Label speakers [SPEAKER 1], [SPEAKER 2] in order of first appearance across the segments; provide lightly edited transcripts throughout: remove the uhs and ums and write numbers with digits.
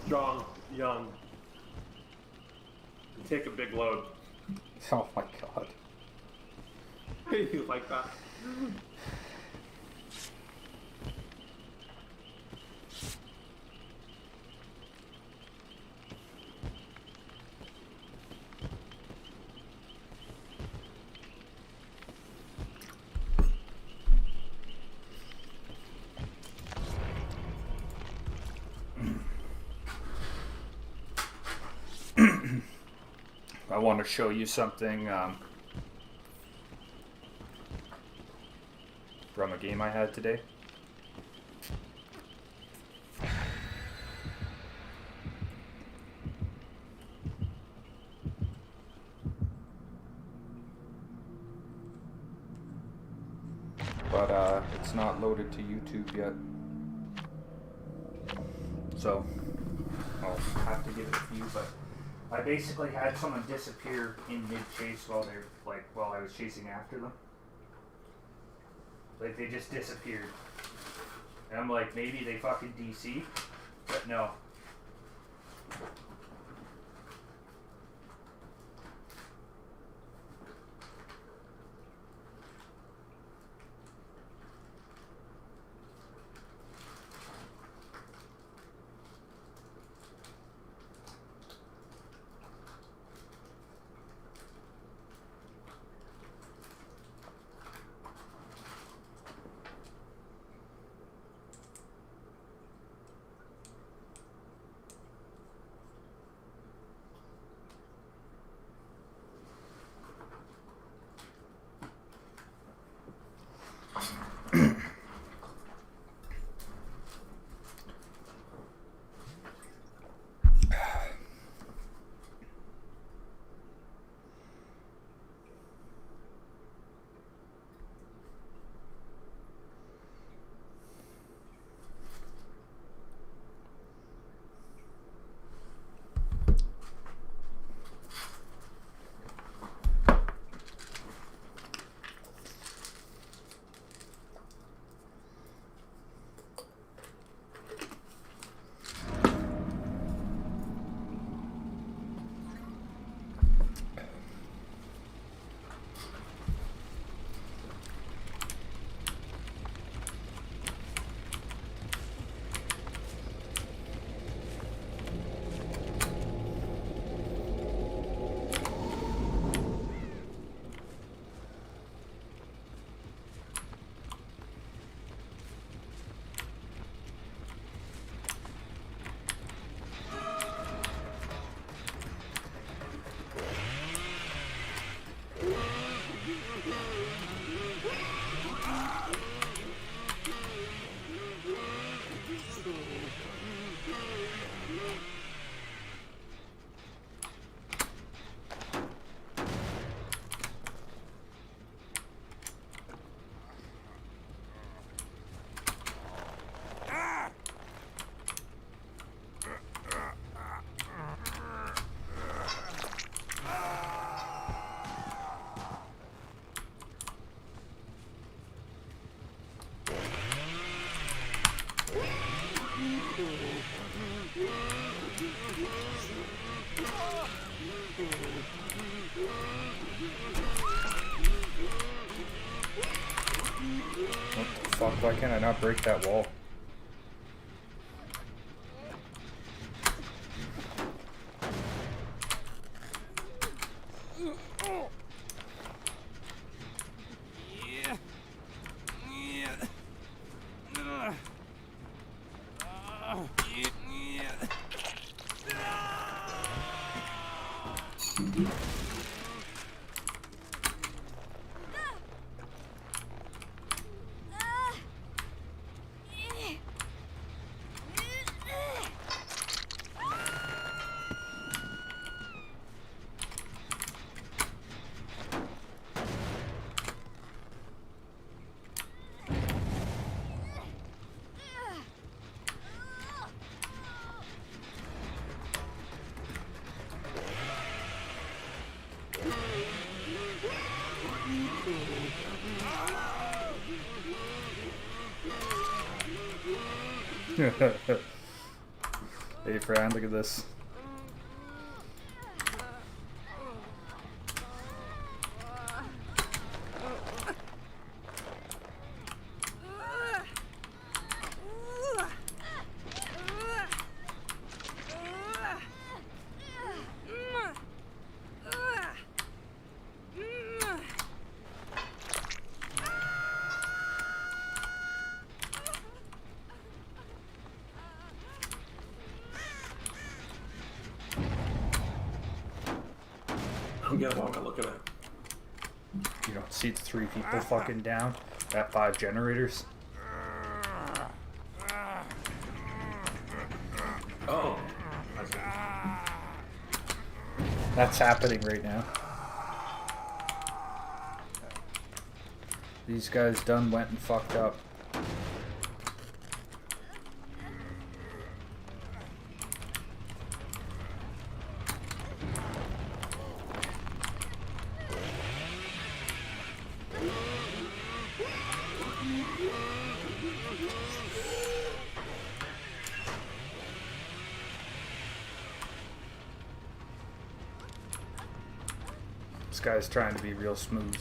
[SPEAKER 1] strong, young. You take a big load.
[SPEAKER 2] Oh my god.
[SPEAKER 1] You like that?
[SPEAKER 2] I want to show you something from a game I had today. But it's not loaded to YouTube yet. So I'll have to give it a few, but I basically had someone disappear in mid-chase while I was chasing after them. Like, they just disappeared. And I'm like, maybe they fucking DC, but no. Fuck, why can't I not break that wall?
[SPEAKER 3] Hey Fran, look at this.
[SPEAKER 1] Yeah, what am I looking at?
[SPEAKER 3] You don't see the 3 people fucking down at 5 generators.
[SPEAKER 1] Oh. I see.
[SPEAKER 3] That's happening right now. These guys done went and fucked up. This guy's trying to be real smooth.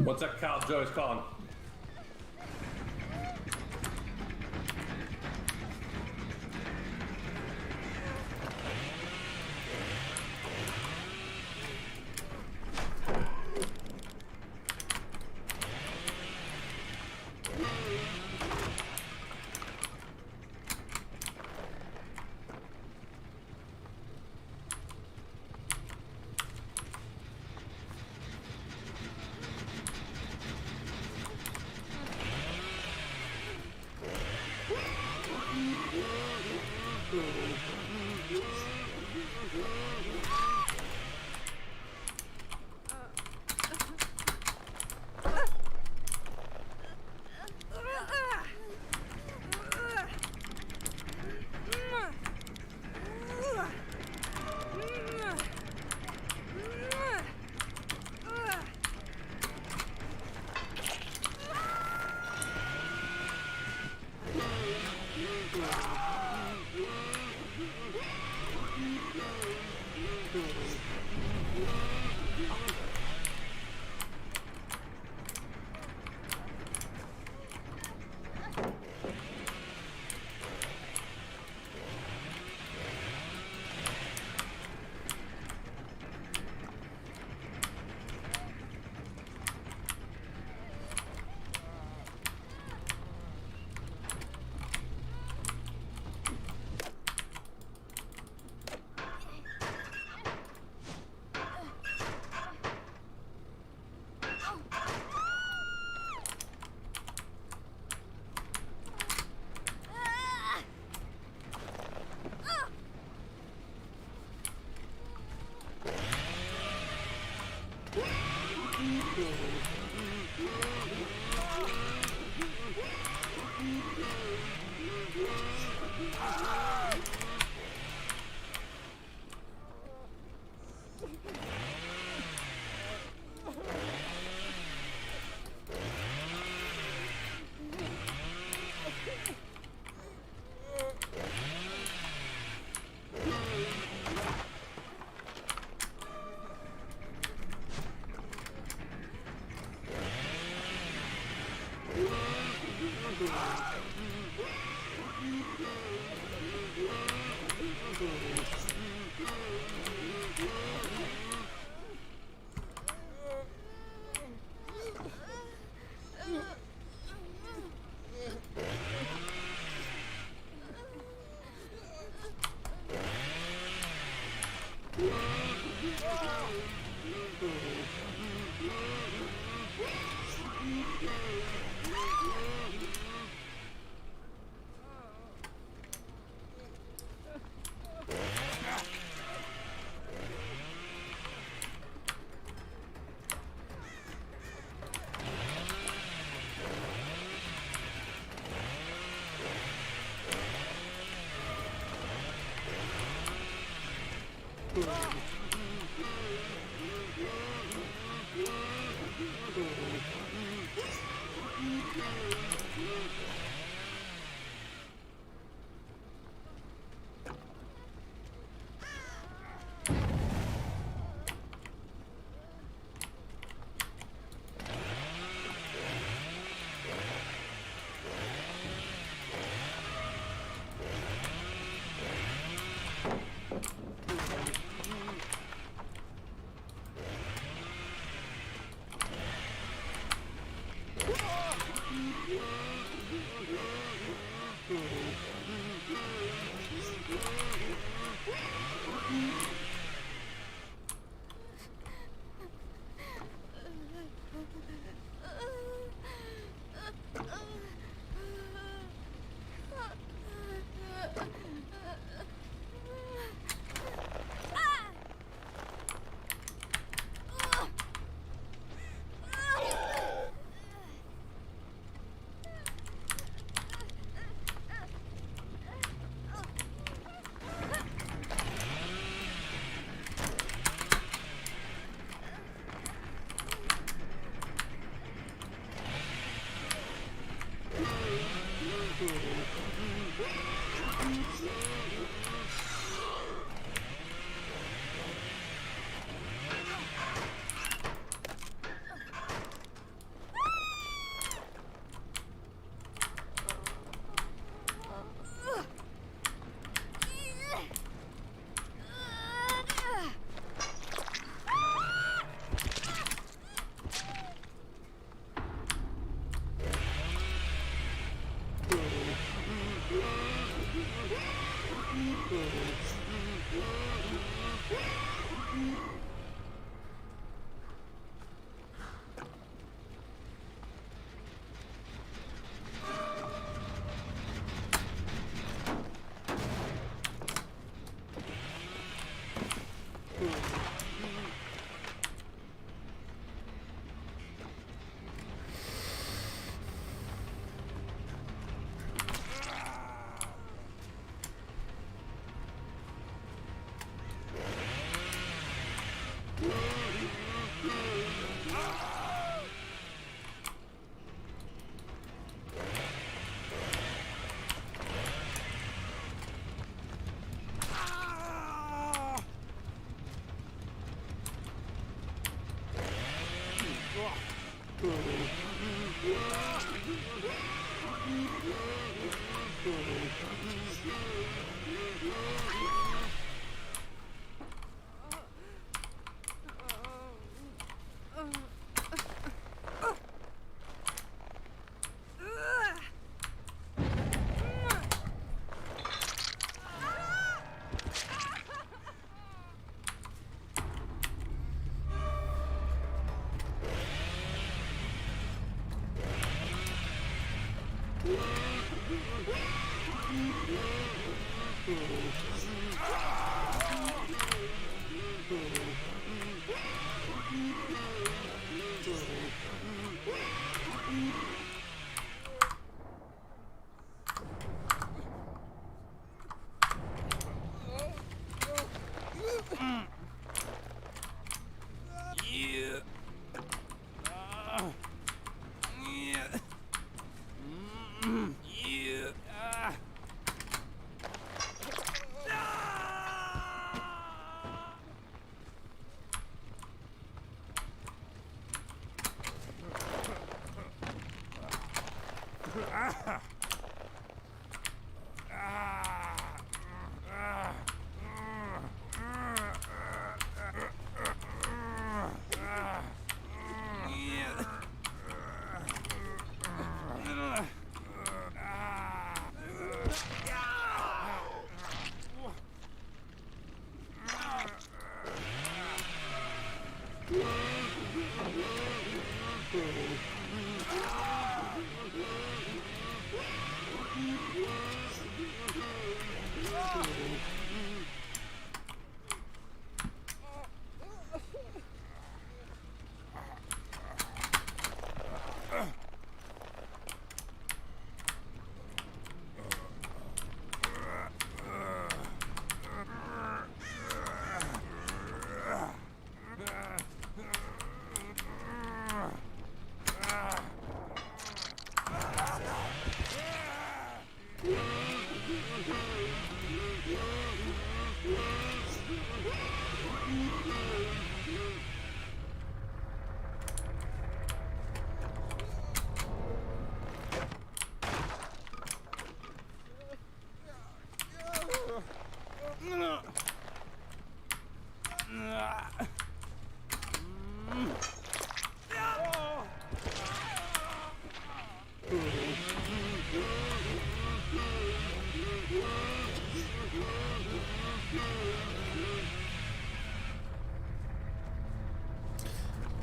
[SPEAKER 1] What's that cow Joey's calling?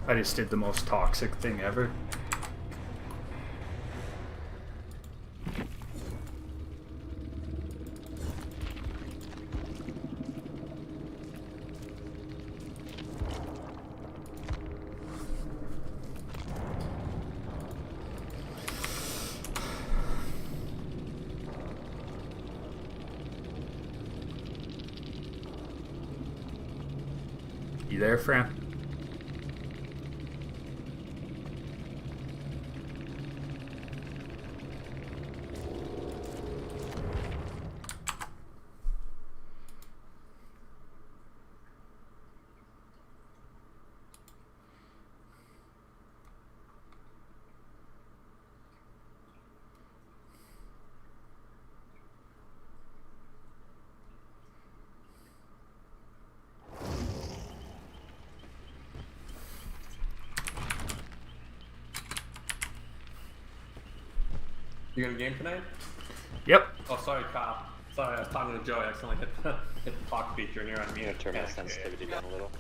[SPEAKER 3] I just did the most toxic thing ever. You there, Fran?
[SPEAKER 1] You got a game tonight?
[SPEAKER 3] Yep.
[SPEAKER 1] Oh, sorry, Kyle. Sorry, I was talking to Joey. I accidentally hit the talk feature and you're on
[SPEAKER 4] I'm
[SPEAKER 1] mute.
[SPEAKER 4] gonna turn my
[SPEAKER 1] Yeah,
[SPEAKER 4] sensitivity down a little.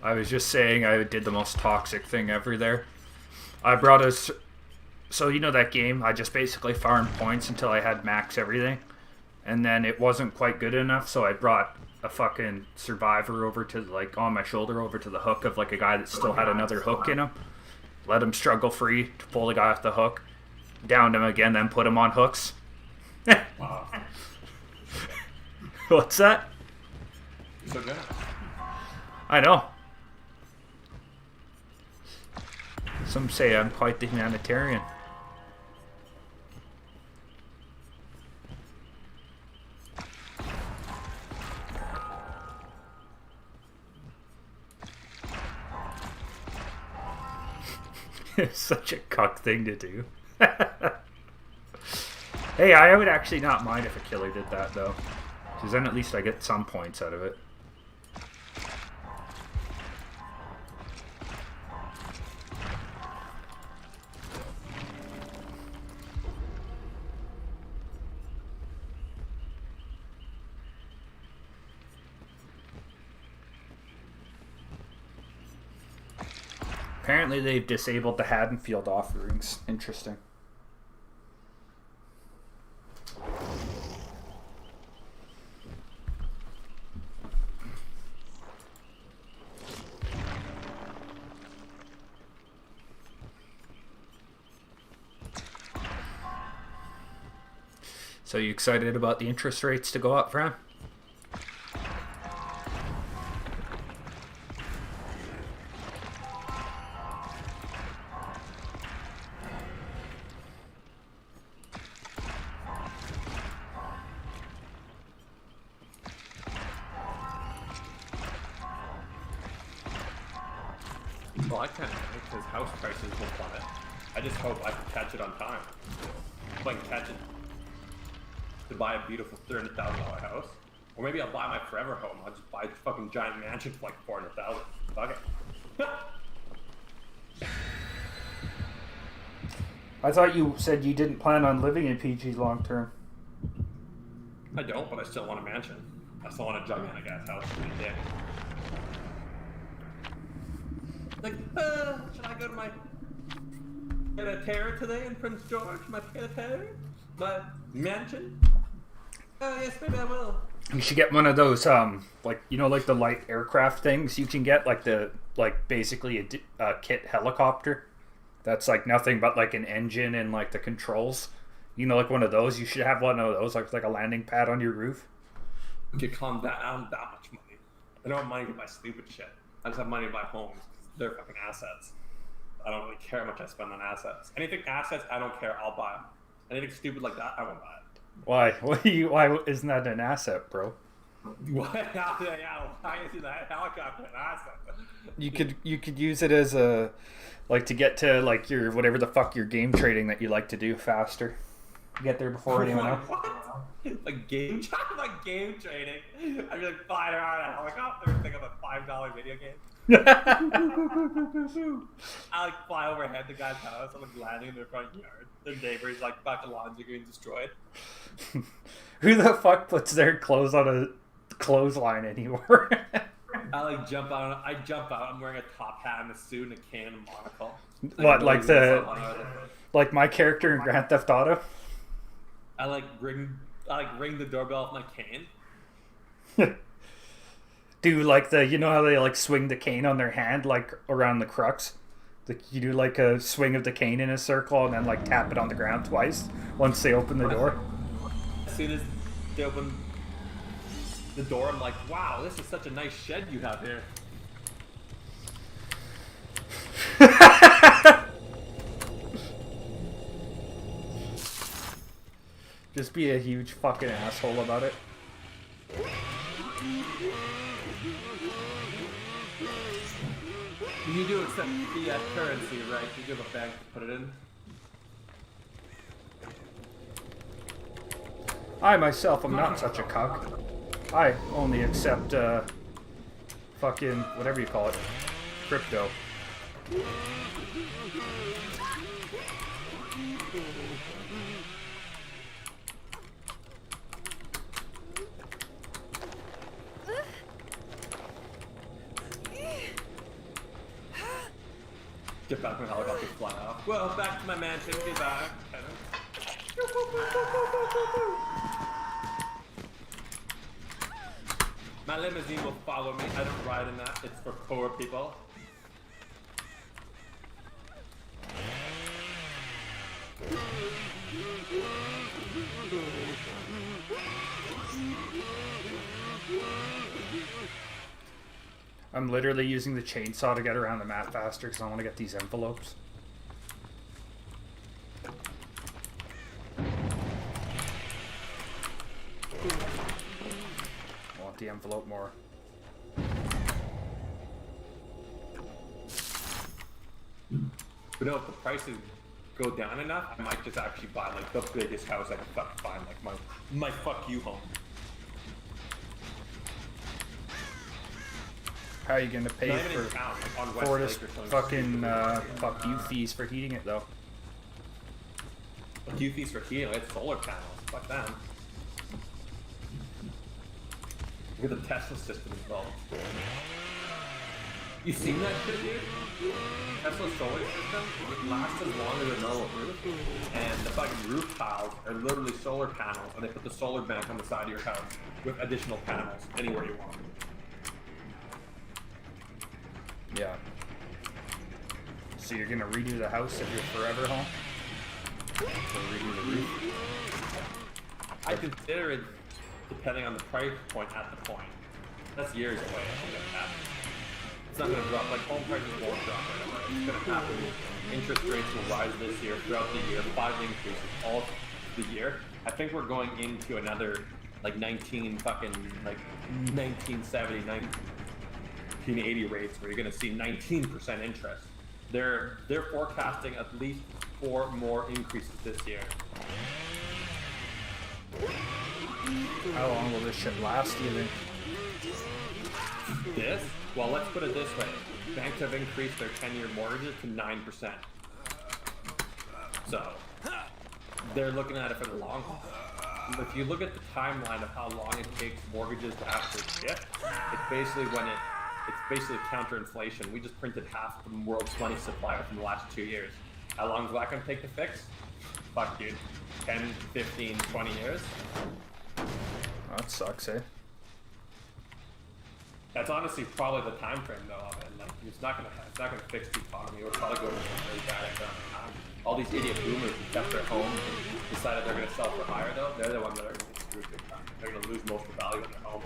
[SPEAKER 3] I was just saying I did the most toxic thing ever there. I brought us. So, you know that game? I just basically farmed points until I had max everything. And then it wasn't quite good enough, so I brought a fucking survivor over to, like, on my shoulder over to the hook of, like, a guy that still had another hook in him. Let him struggle free to pull the guy off the hook. Downed him again, then put him on hooks.
[SPEAKER 1] Wow.
[SPEAKER 3] What's that?
[SPEAKER 1] So good.
[SPEAKER 3] I know. Some say I'm quite the humanitarian. It's such a cuck thing to do. Hey, I would actually not mind if a killer did that, though. Because then at least I get some points out of it. Apparently they've disabled the Haddonfield offerings. Interesting. So you excited about the interest rates to go up, Fran?
[SPEAKER 1] Well, I can't because house prices will plummet. I just hope I can catch it on time. If I can catch it to buy a beautiful $300,000 house, or maybe I'll buy my forever home. I'll just buy a fucking giant mansion for like $400,000. Fuck it.
[SPEAKER 3] I thought you said you didn't plan on living in PG long term.
[SPEAKER 1] I don't, but I still want a mansion. I still want a gigantic ass house for me, dick. Like, should I go to my get a terror today in Prince George? My get a terror? My mansion? Oh yes, maybe I will.
[SPEAKER 3] You should get one of those, like, you know, like the light aircraft things you can get, like basically a kit helicopter. That's like nothing but like an engine and like the controls. You know, like one of those. You should have one of those, like a landing pad on your roof.
[SPEAKER 1] Okay, calm down. I don't have that much money. I don't have money to buy stupid shit. I just have money to buy homes. They're fucking assets. I don't really care how much I spend on assets. Anything assets, I don't care. I'll buy them. Anything stupid like that, I won't buy it.
[SPEAKER 3] Why? Why isn't that an asset, bro?
[SPEAKER 1] What? Yeah, why is that helicopter an asset?
[SPEAKER 3] You could use it as a, like, to get to like your whatever the fuck your game trading that you like to do faster. Get there before anyone else.
[SPEAKER 1] What? Like game trading? I'd be like flying around in a helicopter and think of a $5 video game. I like fly overhead the guy's house. I'm like landing in their front yard. Their neighbor's like fucking lawns are getting destroyed.
[SPEAKER 3] Who the fuck puts their clothes on a clothesline anymore.
[SPEAKER 1] I like jump out. I jump out. I'm wearing a top hat and a suit and a can and a monocle.
[SPEAKER 3] What, like the
[SPEAKER 1] I
[SPEAKER 3] like my character in Grand Theft Auto?
[SPEAKER 1] like ring the doorbell with my cane.
[SPEAKER 3] Do like the, you know how they like swing the cane on their hand like around the crux? You do like a swing of the cane in a circle and then like tap it on the ground twice once they open the door.
[SPEAKER 1] As soon as they open the door, I'm like, wow, this is such a nice shed you have here.
[SPEAKER 3] Just be a huge fucking asshole about it.
[SPEAKER 1] You do accept fiat currency, right? You give a bank to put it in.
[SPEAKER 3] I myself am not such a cuck. I only accept fucking whatever you call it, crypto.
[SPEAKER 1] Get back when helicopters fly off. Well, back to my mansion. Goodbye. My limousine will follow me. I don't ride in that. It's for poor people.
[SPEAKER 3] I'm literally using the chainsaw to get around the map faster because I want to get these envelopes. I want the envelope more.
[SPEAKER 1] But no, if the prices go down enough, I might just actually buy like the biggest house I can fucking find, like my fuck you home.
[SPEAKER 3] How are you gonna pay
[SPEAKER 1] Not even in
[SPEAKER 3] for
[SPEAKER 1] town, like on West
[SPEAKER 3] Fortis
[SPEAKER 1] Lake or something.
[SPEAKER 3] fucking fuck you fees for heating it though?
[SPEAKER 1] Fuck you fees for heating, it's solar panels. Fuck them. Look at the Tesla system involved. You seen that shit, dude? Tesla solar system, it lasts as long as a normal roof. And the fucking roof tiles are literally solar panels, and they put the solar bank on the side of your house with additional panels anywhere you want.
[SPEAKER 3] Yeah. So you're gonna redo the house at your forever home? Or redo the roof?
[SPEAKER 1] I consider it depending on the price point at the point. That's years away. I think that's happening. It's not going to drop. Like home prices won't drop right away. It's going to happen. Interest rates will rise this year, throughout the year. 5 increases all the year. I think we're going into another like 1970, 1980 rates where you're going to see 19% interest. They're forecasting at least 4 more increases this year.
[SPEAKER 3] How long will this shit last, do you think?
[SPEAKER 1] This? Well, let's put it this way. Banks have increased their 10-year mortgages to 9%. So, they're looking at it for the long haul. If you look at the timeline of how long it takes mortgages to actually shift, it's basically counter inflation. We just printed half the world's money supply within the last 2 years. How long is that going to take to fix? Fuck, dude. 10, 15, 20 years?
[SPEAKER 3] That sucks, eh?
[SPEAKER 1] That's honestly probably the time frame though of it. Like it's not gonna fix the economy. It'll probably go into some really bad economic time. All these idiot boomers who kept their homes and decided they're gonna sell for higher though, they're the ones that are gonna get screwed big time. They're gonna lose most of the value of their home.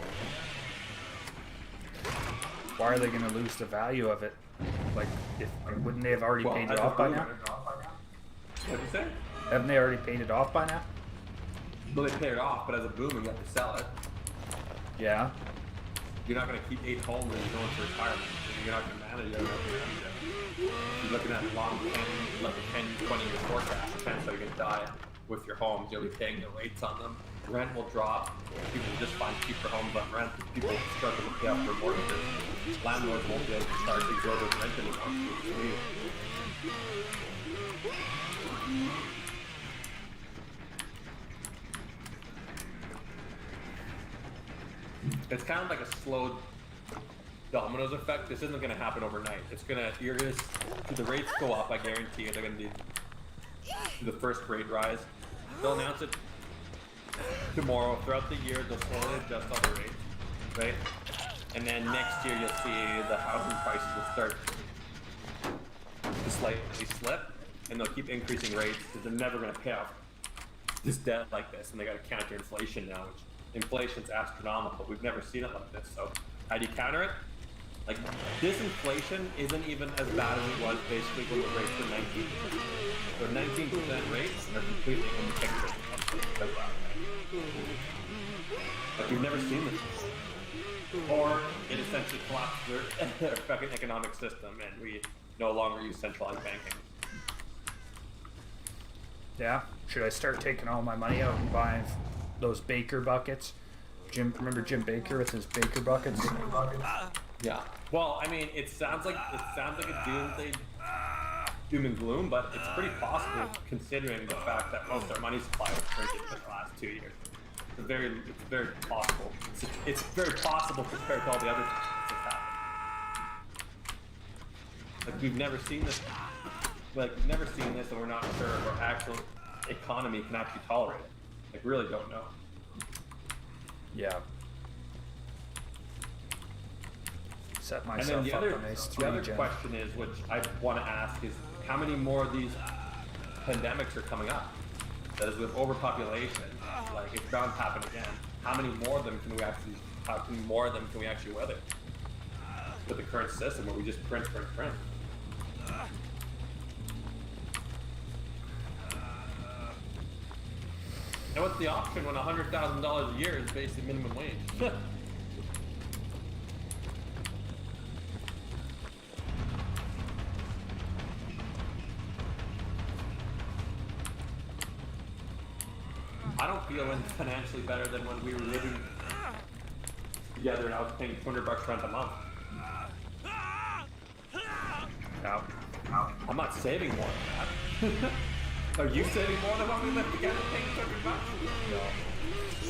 [SPEAKER 3] Why are they gonna lose the value of it? Like, wouldn't they have already paid it off by now?
[SPEAKER 1] What'd you say?
[SPEAKER 3] Haven't they already paid it off by now?
[SPEAKER 1] Well, they pay it off, but as a boomer, you have to sell it.
[SPEAKER 3] Yeah.
[SPEAKER 1] You're not going to keep 8 homes and you're going to retirement. You're not going to manage it. You're looking at long 10, like a 10, 20 year forecast. Depends how you're going to die with your homes. You'll be paying the rates on them. Rent will drop. People will just find cheaper homes on rent. People will struggle to pay off their mortgages. Landlords won't be able to start exorbitant rent anymore. It's kind of like a slow dominoes effect. This isn't going to happen overnight. You're going to see the rates go up. I guarantee you. They're going to do the first rate rise. They'll announce it tomorrow. Throughout the year, they'll slowly adjust all the rates, right? And then next year, you'll see the housing prices will start to slightly slip, and they'll keep increasing rates because they're never going to pay off this debt like this, and they got to counter inflation now, which inflation's astronomical. We've never seen it like this. So how do you counter it? Like, this inflation isn't even as bad as it was basically when the rates were 19%. So 19% rates are completely in the picture. Like, we've never seen this before. Or it essentially collapsed their fucking economic system, and we no longer use centralized banking.
[SPEAKER 3] Yeah. Should I start taking all my money out and buying those Baker buckets? Remember Jim Baker with his Baker buckets?
[SPEAKER 1] Yeah. Well, I mean, it sounds like a doom and gloom, but it's pretty possible considering the fact that most of our money supply was printed in the last 2 years. It's very possible. It's very possible compared to all the other things that's happened. Like, we've never seen this. Like, we've never seen this, and we're not sure if our actual economy can actually tolerate it. Like, really don't know.
[SPEAKER 3] Yeah. Set
[SPEAKER 1] And
[SPEAKER 3] myself
[SPEAKER 1] then
[SPEAKER 3] up a nice
[SPEAKER 1] the other
[SPEAKER 3] 3 gen.
[SPEAKER 1] question is, which I want to ask, is how many more of these pandemics are coming up? That is, with overpopulation, like, it's bound to happen again. How many more of them can we actually weather with the current system where we just print? And what's the option when $100,000 a year is basically minimum wage? I don't feel any financially better than when we were living together and I was paying $200 rent a month.
[SPEAKER 3] Yeah.
[SPEAKER 1] I'm not saving more than that. Are you saving more than what we lived together paying $200?
[SPEAKER 3] No.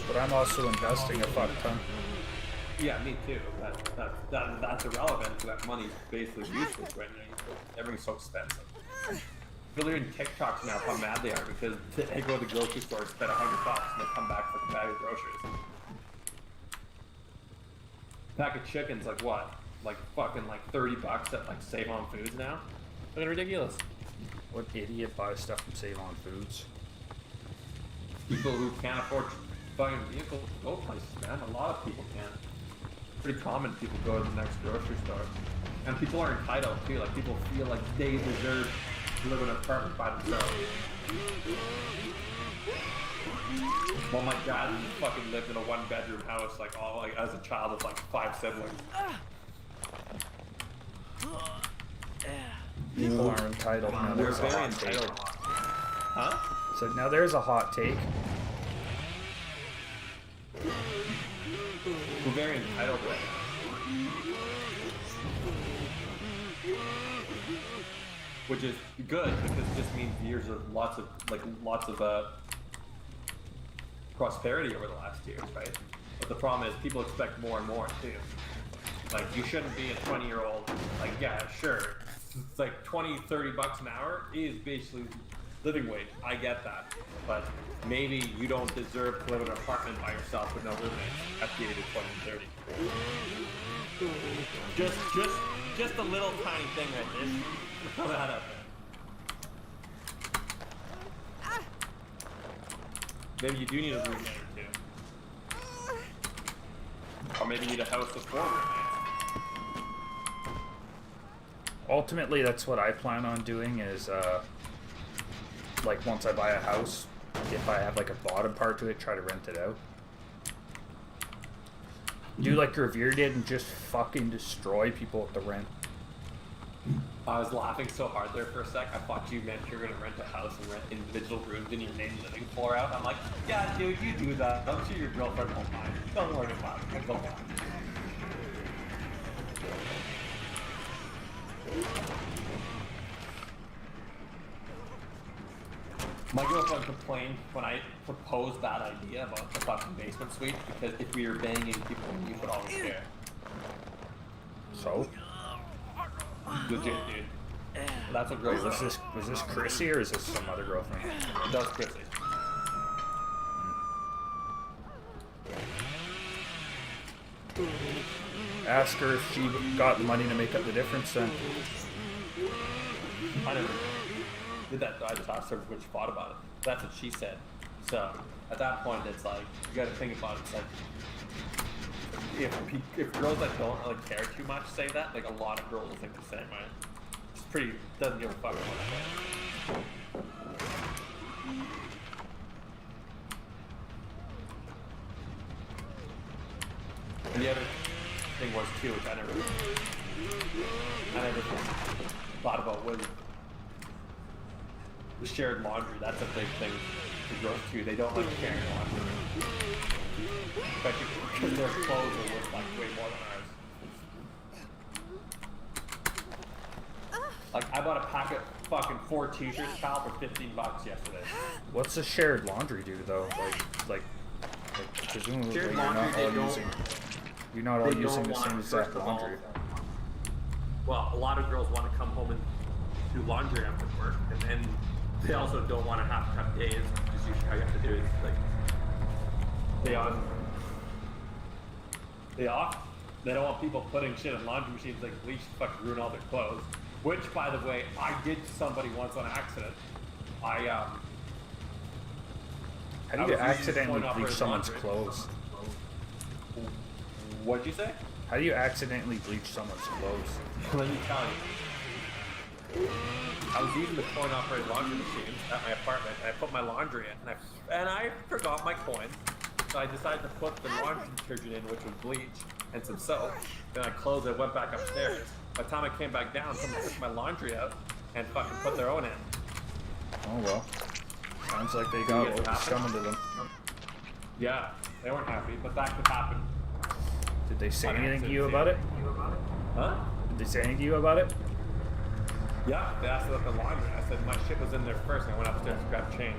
[SPEAKER 3] But I'm also investing a fuck ton.
[SPEAKER 1] Yeah, me too. That's irrelevant because that money's basically useless right now. Everything's so expensive. People are doing TikToks now how mad they are because they go to the grocery store, spend $100, and they come back for a bag of groceries. Pack of chicken's like what? Like fucking like $30 at like Save On Foods now? Fucking ridiculous.
[SPEAKER 3] What idiot buys stuff from Save On Foods?
[SPEAKER 1] People who can't afford fucking vehicles go places, man. A lot of people can't. Pretty common people go to the next grocery store. And people are entitled too. Like, people feel like they deserve to live in an apartment by themselves. Well, my dad fucking lived in a one-bedroom house, like, all like as a child with like 5 siblings.
[SPEAKER 3] People are entitled. Now
[SPEAKER 1] They're
[SPEAKER 3] there's a
[SPEAKER 1] very
[SPEAKER 3] hot take.
[SPEAKER 1] entitled. Huh?
[SPEAKER 3] So now there's a hot take.
[SPEAKER 1] We're very entitled right now. Which is good because it just means years of lots of prosperity over the last years, right? But the problem is people expect more and more too. Like, you shouldn't be a 20-year-old, like, yeah, sure, it's like $20-30 an hour is basically living wage. I get that, but maybe you don't deserve to live in an apartment by yourself with no roommates at the age of 20 and 30. Just a little tiny thing right there. Throw that up there. Maybe you do need a roommate or two. Or maybe you need a house with 4 roommates.
[SPEAKER 3] Ultimately, that's what I plan on doing is, like, once I buy a house, if I have, like, a bottom part to it, try to rent it out. Do like Revere did and just fucking destroy people with the rent.
[SPEAKER 1] I was laughing so hard there for a sec. I thought you meant you're gonna rent a house and rent individual rooms in your main living floor out. I'm like, yeah, dude, you do that. I'm sure your girlfriend won't mind. Don't worry about it. Go on. My girlfriend complained when I proposed that idea about the fucking basement suite because if we were banging people, you would always care.
[SPEAKER 3] So?
[SPEAKER 1] Legit, dude. That's what girls
[SPEAKER 3] Was
[SPEAKER 1] say.
[SPEAKER 3] this Chrissy or is this some other girlfriend?
[SPEAKER 1] That was Chrissy.
[SPEAKER 3] Ask her if she got the money to make up the difference then.
[SPEAKER 1] I never did that. I just asked her what she thought about it. That's what she said. So at that point, it's like you got to think about it. It's like if girls that don't really care too much say that, like a lot of girls will think the same way. It's pretty doesn't give a fuck about it. And the other thing was too, which I never thought about was the shared laundry. That's a big thing for girls too. They don't like sharing laundry, especially because their clothes are worth like way more than ours. Like I bought a packet, fucking 4 t-shirts, pal, for $15 yesterday.
[SPEAKER 3] What's the shared laundry do though? Like presumably
[SPEAKER 1] Shared
[SPEAKER 3] you're
[SPEAKER 1] laundry,
[SPEAKER 3] not
[SPEAKER 1] they
[SPEAKER 3] all
[SPEAKER 1] don't-
[SPEAKER 3] using. You're not all
[SPEAKER 1] They
[SPEAKER 3] using
[SPEAKER 1] don't
[SPEAKER 3] the
[SPEAKER 1] want,
[SPEAKER 3] same exact
[SPEAKER 1] first of all,
[SPEAKER 3] laundry.
[SPEAKER 1] well, a lot of girls want to come home and do laundry after work, and then they also don't want to have days, which is usually how you have to do it. Like they don't want people putting shit in laundry machines like bleach to fucking ruin all their clothes. Which, by the way, I did to somebody once on accident.
[SPEAKER 3] How do
[SPEAKER 1] I
[SPEAKER 3] you
[SPEAKER 1] was using
[SPEAKER 3] accidentally
[SPEAKER 1] point
[SPEAKER 3] bleach
[SPEAKER 1] operated
[SPEAKER 3] someone's
[SPEAKER 1] laundry.
[SPEAKER 3] clothes?
[SPEAKER 1] What'd you say?
[SPEAKER 3] How do you accidentally bleach someone's clothes?
[SPEAKER 1] Let me tell you. I was using the coin-operated laundry machine at my apartment, and I put my laundry in, and I forgot my coin. So I decided to put the laundry detergent in, which was bleach and some soap. Then I closed it, went back upstairs. By the time I came back down, someone took my laundry out and fucking put their own in.
[SPEAKER 3] Oh well. Sounds like they got
[SPEAKER 1] guess
[SPEAKER 3] what
[SPEAKER 1] what
[SPEAKER 3] was
[SPEAKER 1] happened?
[SPEAKER 3] coming to them.
[SPEAKER 1] Yeah, they weren't happy, but that could happen.
[SPEAKER 3] Did they say
[SPEAKER 1] On
[SPEAKER 3] anything to
[SPEAKER 1] accident,
[SPEAKER 3] you
[SPEAKER 1] too.
[SPEAKER 3] about it?
[SPEAKER 1] Huh?
[SPEAKER 3] Did they say anything to you about it?
[SPEAKER 1] Yeah, they asked about the laundry. I said my shit was in there first, and I went upstairs to grab change.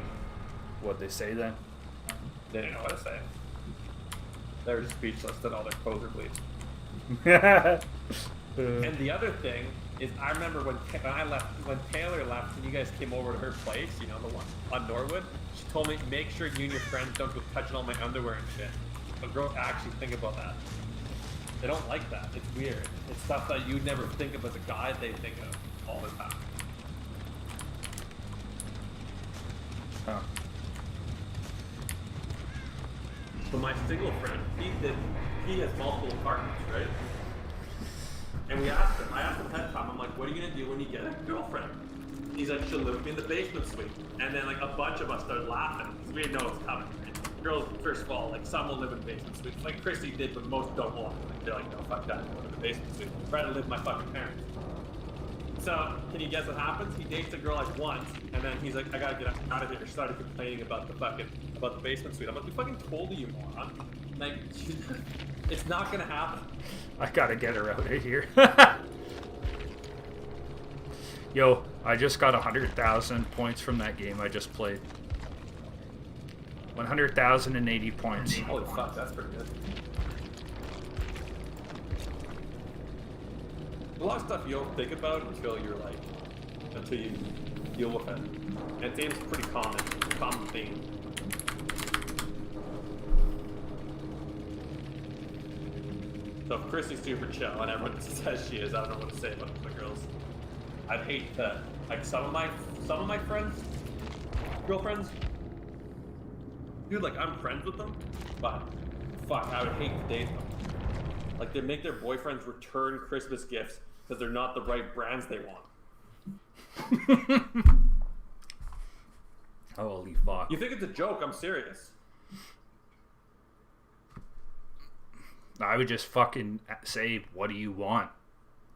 [SPEAKER 3] What'd they say then?
[SPEAKER 1] They didn't know what to say. They were just speechless that all their clothes are bleached. And the other thing is, I remember when Taylor left, and you guys came over to her place, you know, the one on Norwood. She told me, make sure you and your friends don't go touching all my underwear and shit. But girls actually think about that. They don't like that. It's weird. It's stuff that you'd never think of as a guy. They think of all the time.
[SPEAKER 3] Huh.
[SPEAKER 1] But my single friend, he has multiple apartments, right? And I asked him ahead of time, I'm like, what are you gonna do when you get a girlfriend? He's like, she'll live with me in the basement suite. And then like a bunch of us started laughing because we didn't know it was coming. Right? Girls, first of all, like some will live in basement suites, like Chrissy did, but most don't want to. Like, they're like, no, fuck that, I'm going to the basement suite. I'd rather live with my fucking parents. So, can you guess what happens? He dates a girl like once, and then he's like, I gotta get out of here. Started complaining about the basement suite. I'm like, we fucking told you, moron. Like, it's not gonna happen.
[SPEAKER 3] I gotta get her out of here. Yo, I just got 100,000 points from that game I just played. 100,080 points.
[SPEAKER 1] Holy fuck, that's pretty good. A lot of stuff you don't think about until you deal with it. And it seems pretty common theme. So if Chrissy's super chill and everyone says she is, I don't know what to say about the girls. I'd hate to, like some of my friends, girlfriends, dude, like I'm friends with them, but fuck, I would hate to date them. Like they make their boyfriends return Christmas gifts because they're not the right brands they want.
[SPEAKER 3] Holy fuck.
[SPEAKER 1] You think it's a joke? I'm serious.
[SPEAKER 3] I would just fucking say, what do you want?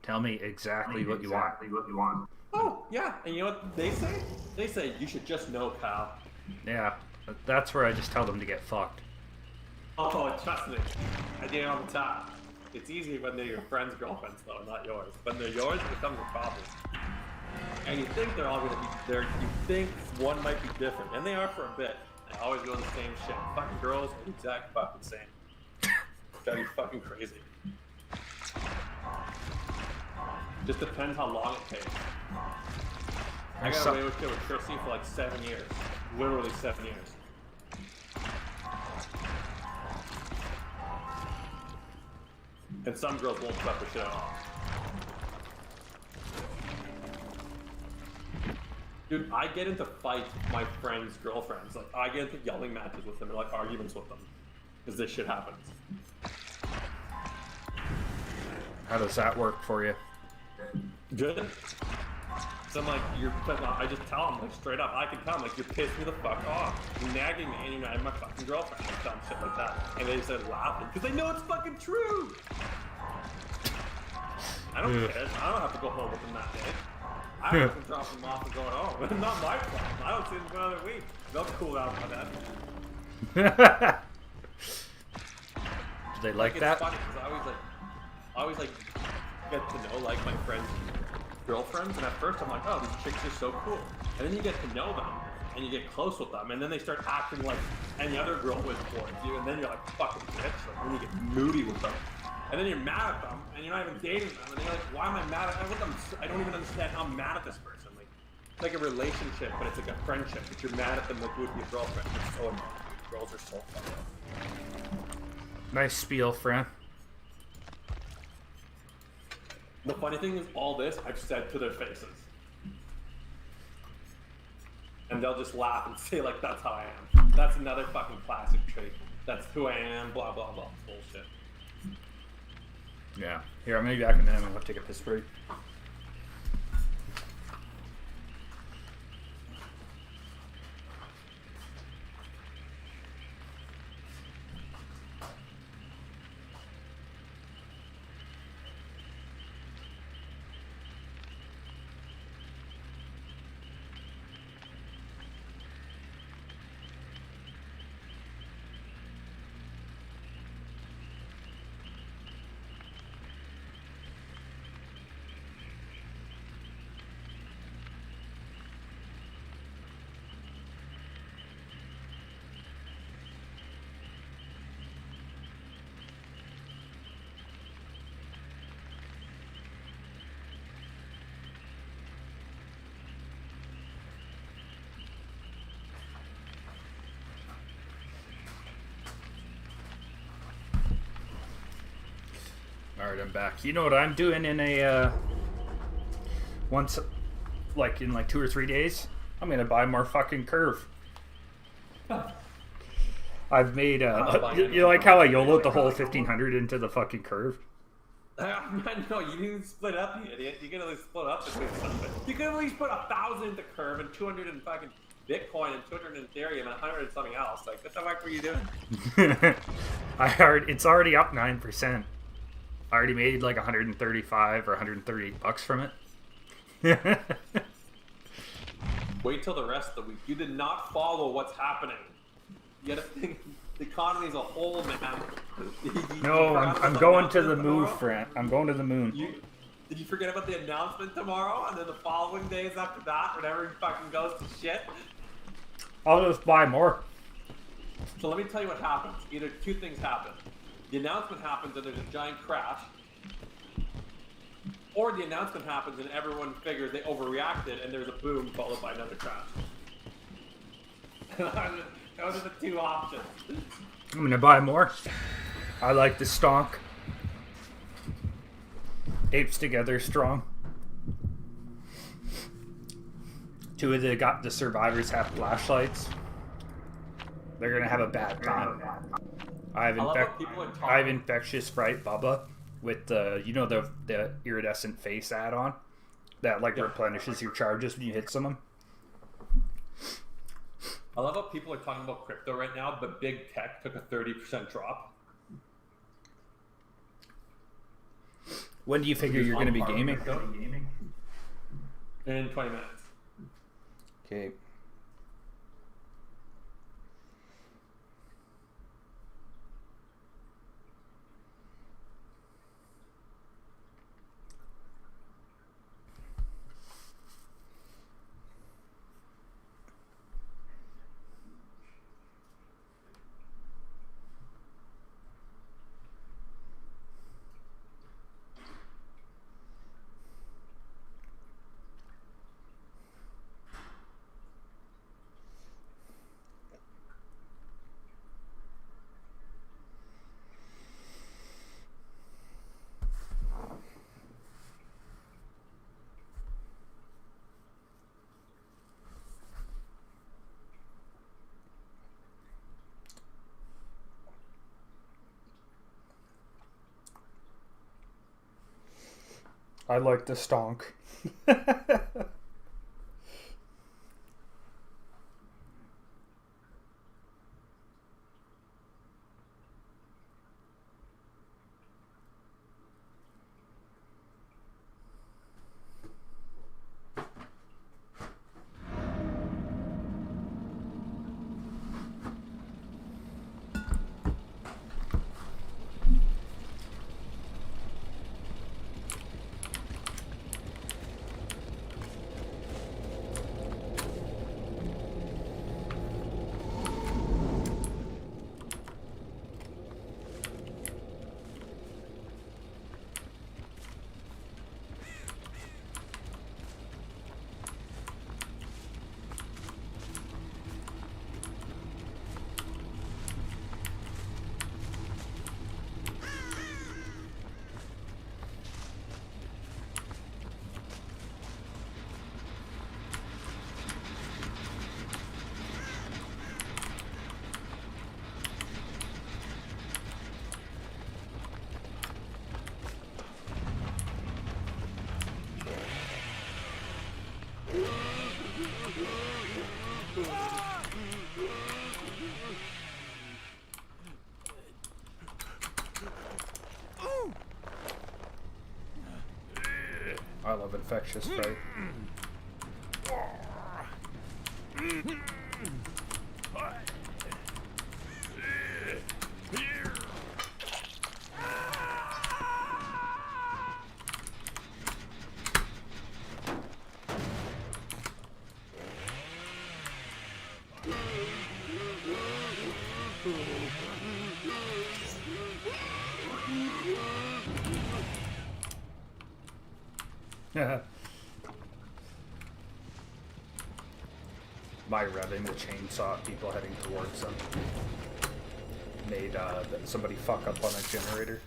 [SPEAKER 3] Tell me exactly what you want.
[SPEAKER 1] Oh yeah, and you know what they say? They say you should just know, pal.
[SPEAKER 3] Yeah, that's where I just tell them to get fucked.
[SPEAKER 1] Oh, trust me, I do it all the time. It's easy when they're your friends' girlfriends, though, not yours. When they're yours, it becomes a problem. And you think they're all gonna be there. You think one might be different, and they are for a bit. They always go the same shit. Fucking girls, are the exact fucking same. That'd be fucking crazy. Just depends how long it takes. I got away with it with Chrissy for like 7 years. Literally 7 years. And some girls won't put up with shit at all. Dude, I get into fights with my friends' girlfriends. Like, I get into yelling matches with them and like arguments with them. Because this shit happens.
[SPEAKER 3] How does that work for you?
[SPEAKER 1] Good. So I'm like, I just tell them, like, straight up. I can tell them, like, you're pissing me the fuck off. You're nagging me, and you're not my fucking girlfriend. I tell them shit like that. And they just start laughing. Because they know it's fucking true. I don't care. I don't have to go home with them that day. I have to drop them off and go home. Not my problem. I don't see them for another week. They'll cool out by that.
[SPEAKER 3] Do they like that?
[SPEAKER 1] It's funny because I always get to know like my friends' girlfriends, and at first I'm like, oh, these chicks are so cool. And then you get to know them, and you get close with them, and then they start acting like any other girl would towards you, and then you're like, fucking bitch. Like, then you get moody with them. And then you're mad at them, and you're not even dating them, and then you're like, why am I mad at them? I don't even understand how I'm mad at this person. Like, it's like a relationship, but it's like a friendship. But you're mad at them like you would be a girlfriend. It's so annoying. Girls are so fucked up.
[SPEAKER 3] Nice spiel, friend.
[SPEAKER 1] The funny thing is, all this I've said to their faces. And they'll just laugh and say, like, that's how I am. That's another fucking classic trait. That's who I am, blah, blah, blah. Bullshit.
[SPEAKER 3] Yeah. Here, I'm gonna be back in a minute. I'm gonna take a piss break. Alright, I'm back. You know what I'm doing in a, once, like, in like 2 or 3 days? I'm gonna buy more fucking Curve. I've made, you like how I YOLO'd the whole 1500 into the fucking Curve?
[SPEAKER 1] No, you didn't split up, you idiot. You could at least split up between something. You could at least put 1,000 into Curve and 200 in fucking Bitcoin and 200 in Ethereum and 100 in something else. Like, what the fuck were you doing?
[SPEAKER 3] It's already up 9%. I already made like 135 or 130 bucks from it.
[SPEAKER 1] Wait till the rest of the week. You did not follow what's happening. You gotta think the economy as a whole, man.
[SPEAKER 3] No, I'm going to the moon, friend. I'm going to the moon.
[SPEAKER 1] Did you forget about the announcement tomorrow? And then the following days after that, when everything fucking goes to shit?
[SPEAKER 3] I'll just buy more.
[SPEAKER 1] So let me tell you what happens. Either two things happen. The announcement happens and there's a giant crash, or the announcement happens and everyone figures they overreacted and there's a boom followed by another crash. Those are the two options.
[SPEAKER 3] I'm gonna buy more. I like the stonk. Apes together strong. Two of the survivors have flashlights. They're gonna have a bad time. I have infectious fright Bubba with the the iridescent face add-on that like replenishes your charges when you hit someone.
[SPEAKER 1] I love how people are talking about crypto right now, but big tech took a 30% drop.
[SPEAKER 3] When do you figure you're going to be gaming?
[SPEAKER 1] In 20 minutes.
[SPEAKER 3] Okay. I like the stonk. I love Infectious Fright. My revving the chainsaw at people heading towards them made somebody fuck up on a generator.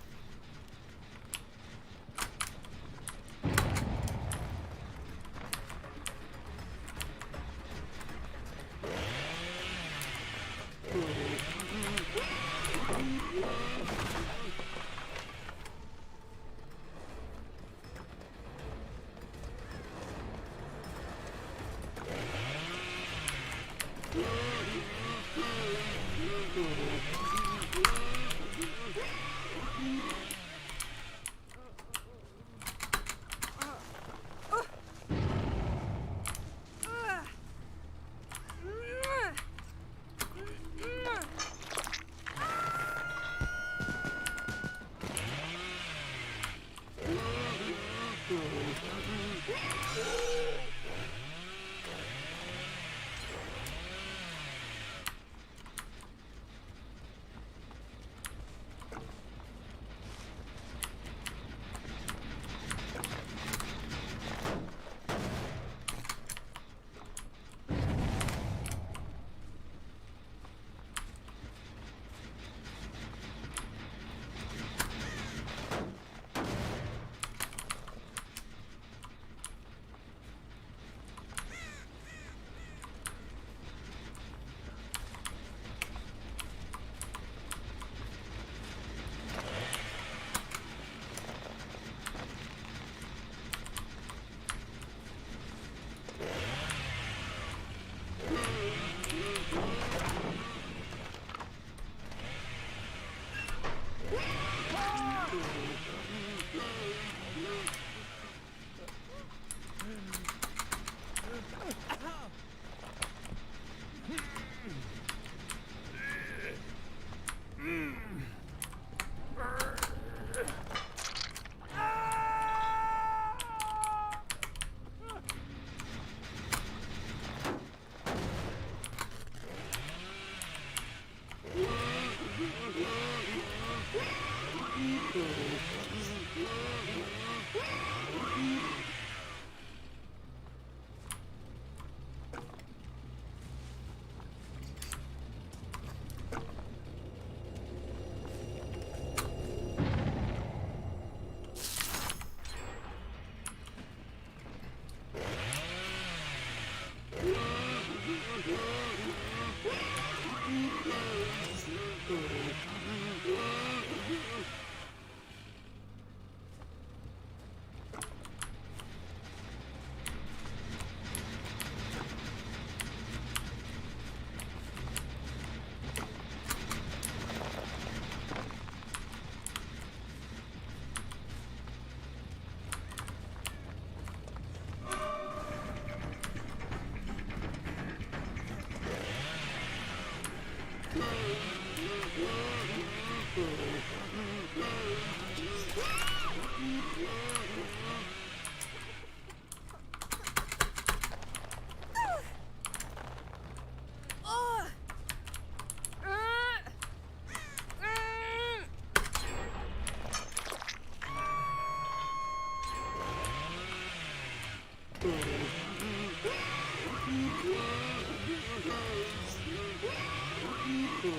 [SPEAKER 3] Oh,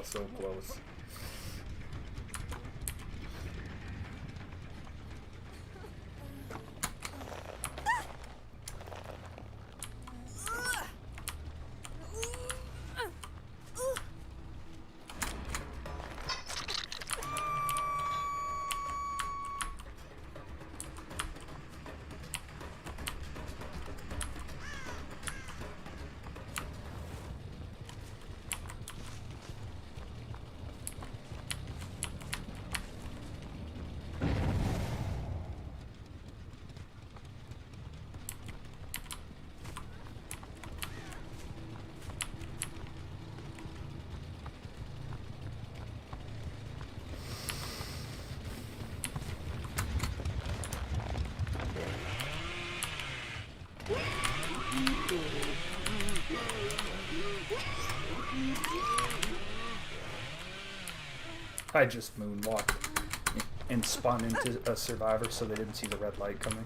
[SPEAKER 3] so close. I just moonwalked and spun into a survivor so they didn't see the red light coming.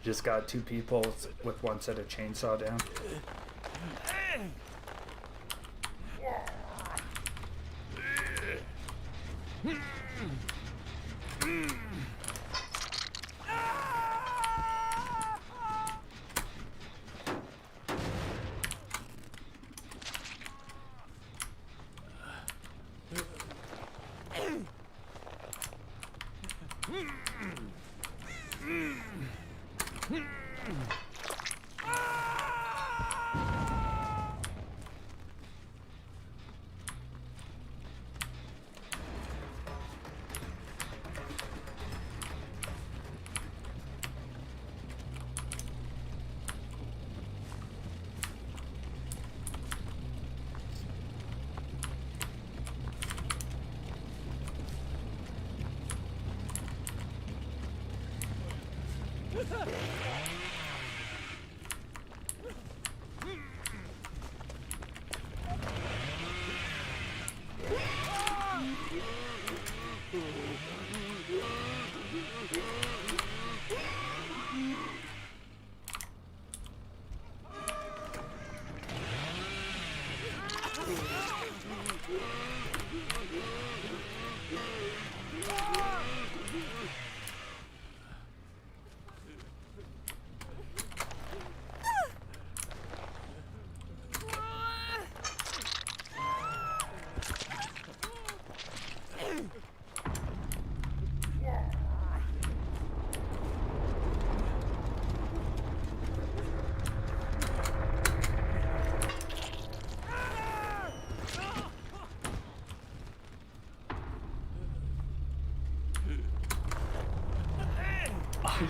[SPEAKER 3] Just got two people with one set of chainsaw down.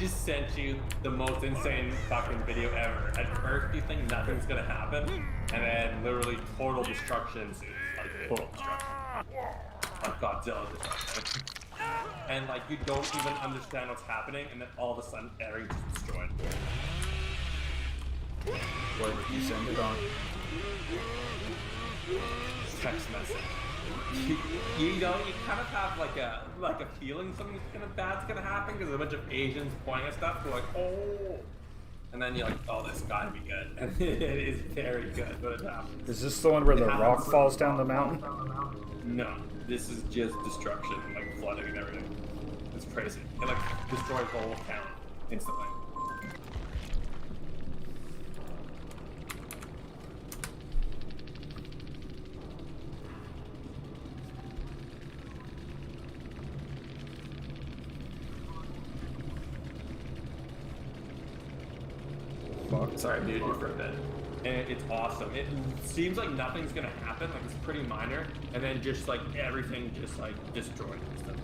[SPEAKER 1] just sent you the most insane fucking video ever. At first, you think nothing's gonna happen, and then literally total destruction ensues. Like, total destruction. Like Godzilla destruction. And, like, you don't even understand what's happening, and then all of a sudden, everything's destroyed.
[SPEAKER 3] Where would you send it on?
[SPEAKER 1] Text message. You know, you kind of have like a feeling something kind of bad's gonna happen because a bunch of Asians pointing at stuff. You're like, oh, and then you're like, oh, this gotta be good. And it is very good, but it happens.
[SPEAKER 3] Is this the one where the rock falls down the mountain?
[SPEAKER 1] No, this is just destruction, like flooding and everything. It's crazy. It like destroys the whole town instantly. Sorry, I muted you for a bit. And it's awesome. It seems like nothing's gonna happen, like it's pretty minor, and then just like everything just like destroyed instantly.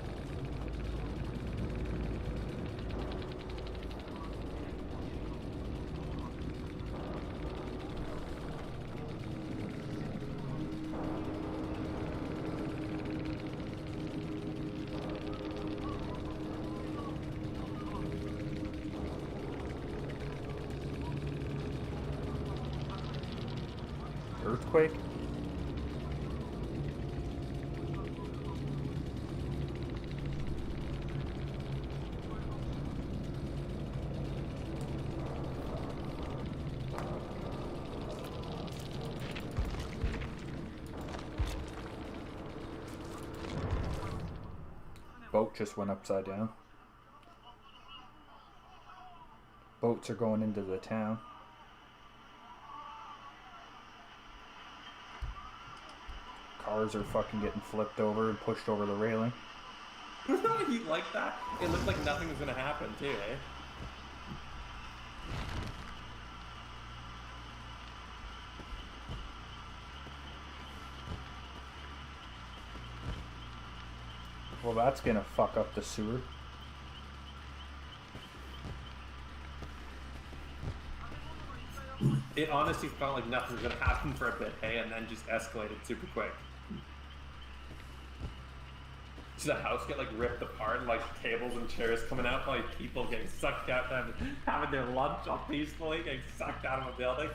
[SPEAKER 3] Earthquake? Boat just went upside down. Boats are going into the town. Cars are fucking getting flipped over and pushed over the railing.
[SPEAKER 1] You like that? It looked like nothing was gonna happen too, eh?
[SPEAKER 3] Well, that's gonna fuck up the sewer.
[SPEAKER 1] It honestly felt like nothing was gonna happen for a bit, hey, and then just escalated super quick. See the house get like ripped apart, and like tables and chairs coming out, like people getting sucked out, and having their lunch all peacefully, getting sucked out of a building.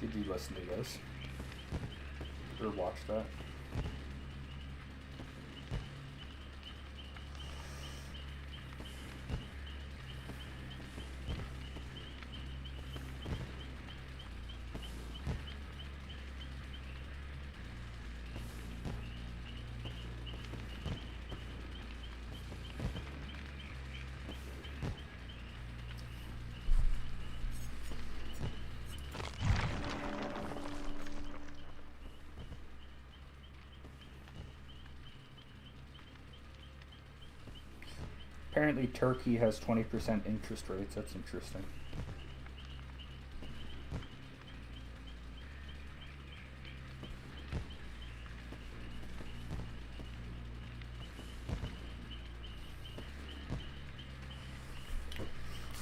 [SPEAKER 3] Did you listen to this? Or watch that? Apparently Turkey has 20% interest rates. That's interesting.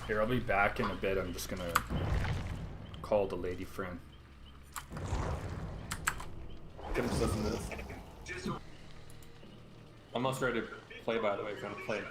[SPEAKER 3] Here, I'll be back in a bit. I'm just gonna call the lady friend.
[SPEAKER 1] Kim, just listen to this. I'm almost ready to play, by the way, if you want to play it.